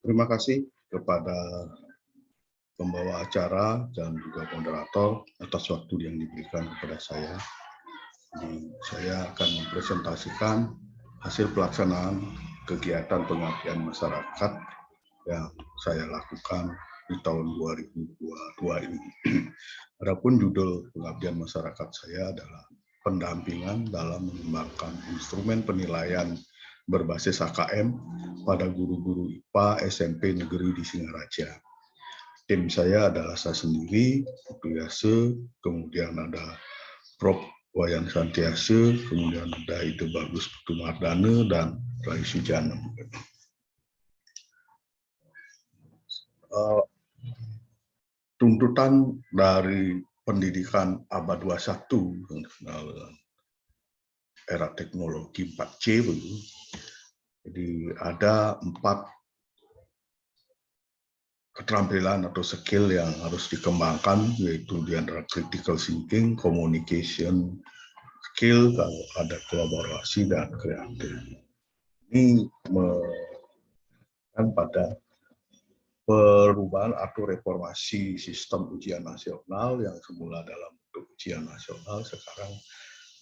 Terima kasih kepada pembawa acara dan juga moderator atas waktu yang diberikan kepada saya. Jadi, saya akan mempresentasikan hasil pelaksanaan kegiatan pengabdian masyarakat yang saya lakukan di tahun 2022 ini. Adapun judul pengabdian masyarakat saya adalah pendampingan dalam mengembangkan instrumen penilaian berbasis HKM pada guru-guru IPA SMP negeri di Singaraja. Tim saya adalah saya sendiri, Putu Yase, kemudian ada Prof. Wayan Santiase, kemudian ada Ide Bagus Putu Mardana, dan Rai Sujanem. Tuntutan dari pendidikan abad 21 yang dikenal dengan era teknologi 4C, jadi ada 4 keterampilan atau skill yang harus dikembangkan, yaitu di antara critical thinking, communication skill, kalau ada kolaborasi dan kreatif. Ini pada perubahan atau reformasi sistem ujian nasional yang semula dalam bentuk ujian nasional, sekarang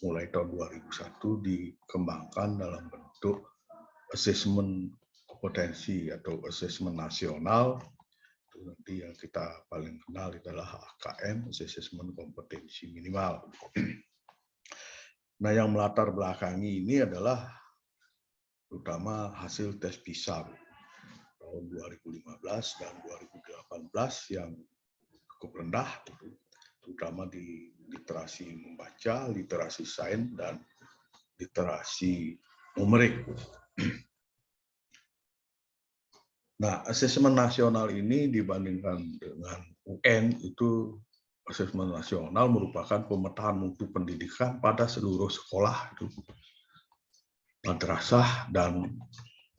mulai tahun 2001 dikembangkan dalam bentuk asesmen kompetensi atau asesmen nasional. Nanti yang kita paling kenal adalah AKM, Assessment Kompetensi Minimal. Nah, yang melatar belakangi ini adalah terutama hasil tes PISA tahun 2015 dan 2018 yang cukup rendah, terutama di literasi membaca, literasi sains, dan literasi numerik. Nah, asesmen nasional ini dibandingkan dengan UN itu asesmen nasional merupakan pemetaan mutu pendidikan pada seluruh sekolah, itu madrasah dan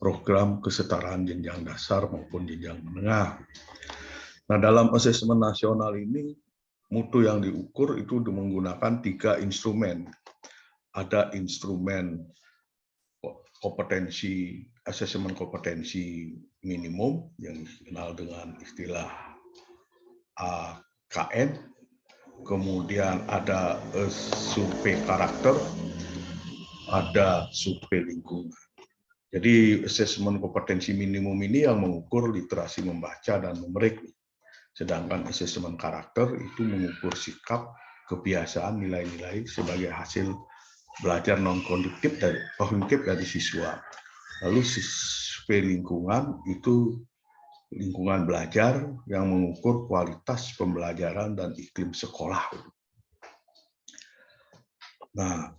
program kesetaraan jenjang dasar maupun jenjang menengah. Nah, dalam asesmen nasional ini mutu yang diukur itu menggunakan 3 instrumen. Ada instrumen kompetensi, asesmen kompetensi minimum yang dikenal dengan istilah AKM, kemudian ada survei karakter, ada survei lingkungan. Jadi asesmen kompetensi minimum ini yang mengukur literasi membaca dan numerik, sedangkan asesmen karakter itu mengukur sikap, kebiasaan, nilai-nilai sebagai hasil belajar non-kognitif dari siswa. Lalu survei lingkungan itu lingkungan belajar yang mengukur kualitas pembelajaran dan iklim sekolah. Nah,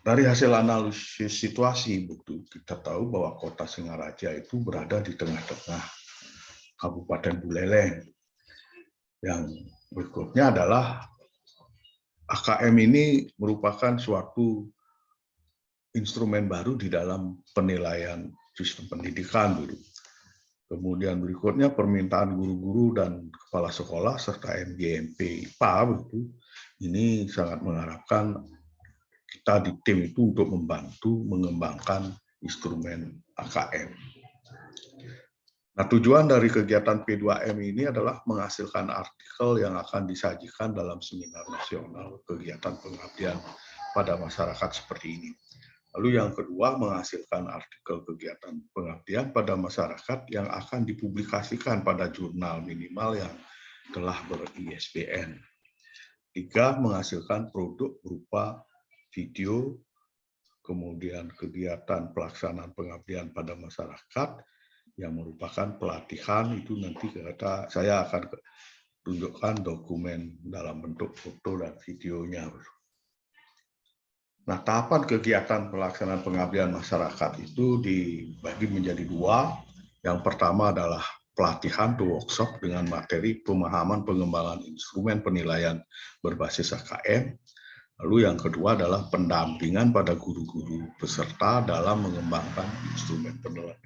dari hasil analisis situasi, kita tahu bahwa kota Singaraja itu berada di tengah-tengah Kabupaten Buleleng. Yang berikutnya adalah AKM ini merupakan suatu instrumen baru di dalam penilaian sistem pendidikan dulu. Kemudian berikutnya permintaan guru-guru dan kepala sekolah serta MGMP IPA ini sangat mengharapkan kita di tim itu untuk membantu mengembangkan instrumen AKM. Nah, tujuan dari kegiatan P2M ini adalah menghasilkan artikel yang akan disajikan dalam seminar nasional kegiatan pengabdian pada masyarakat seperti ini. Lalu yang kedua, menghasilkan artikel kegiatan pengabdian pada masyarakat yang akan dipublikasikan pada jurnal minimal yang telah ber-ISBN. 3, menghasilkan produk berupa video, kemudian kegiatan pelaksanaan pengabdian pada masyarakat yang merupakan pelatihan, itu nanti saya akan tunjukkan dokumen dalam bentuk foto dan videonya. Nah, tahapan kegiatan pelaksanaan pengabdian masyarakat itu dibagi menjadi 2. Yang pertama adalah pelatihan atau workshop dengan materi pemahaman pengembangan instrumen penilaian berbasis HKM. Lalu yang kedua adalah pendampingan pada guru-guru peserta dalam mengembangkan instrumen penilaian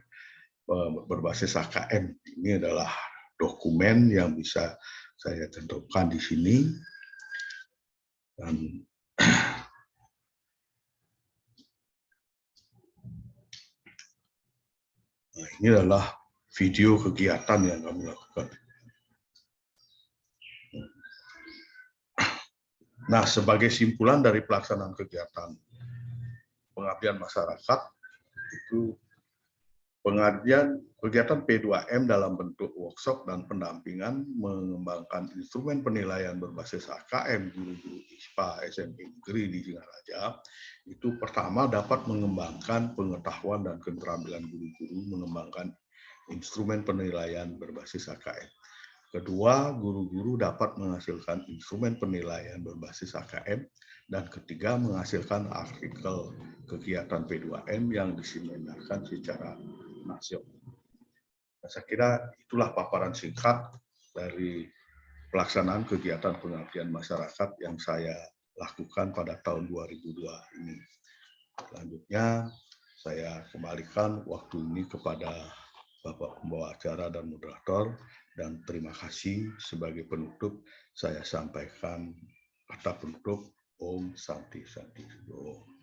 berbasis HKM. Ini adalah dokumen yang bisa saya tentukan di sini. Dan nah, ini adalah video kegiatan yang kami lakukan. Nah, sebagai simpulan dari pelaksanaan kegiatan pengabdian masyarakat, itu kegiatan P2M dalam bentuk workshop dan pendampingan mengembangkan instrumen penilaian berbasis AKM guru-guru ISPA SMP Negeri di Singaraja. Itu pertama dapat mengembangkan pengetahuan dan keterampilan guru-guru mengembangkan instrumen penilaian berbasis AKM. Kedua, guru-guru dapat menghasilkan instrumen penilaian berbasis AKM. Dan ketiga, menghasilkan artikel kegiatan P2M yang diseminarkan secara nasional. Nah, saya kira itulah paparan singkat dari pelaksanaan kegiatan pengabdian masyarakat yang saya lakukan pada tahun 2002 ini. Selanjutnya, saya kembalikan waktu ini kepada Bapak Pembawa Acara dan Moderator, dan terima kasih. Sebagai penutup, saya sampaikan kata penutup Om Santi Santi. Om.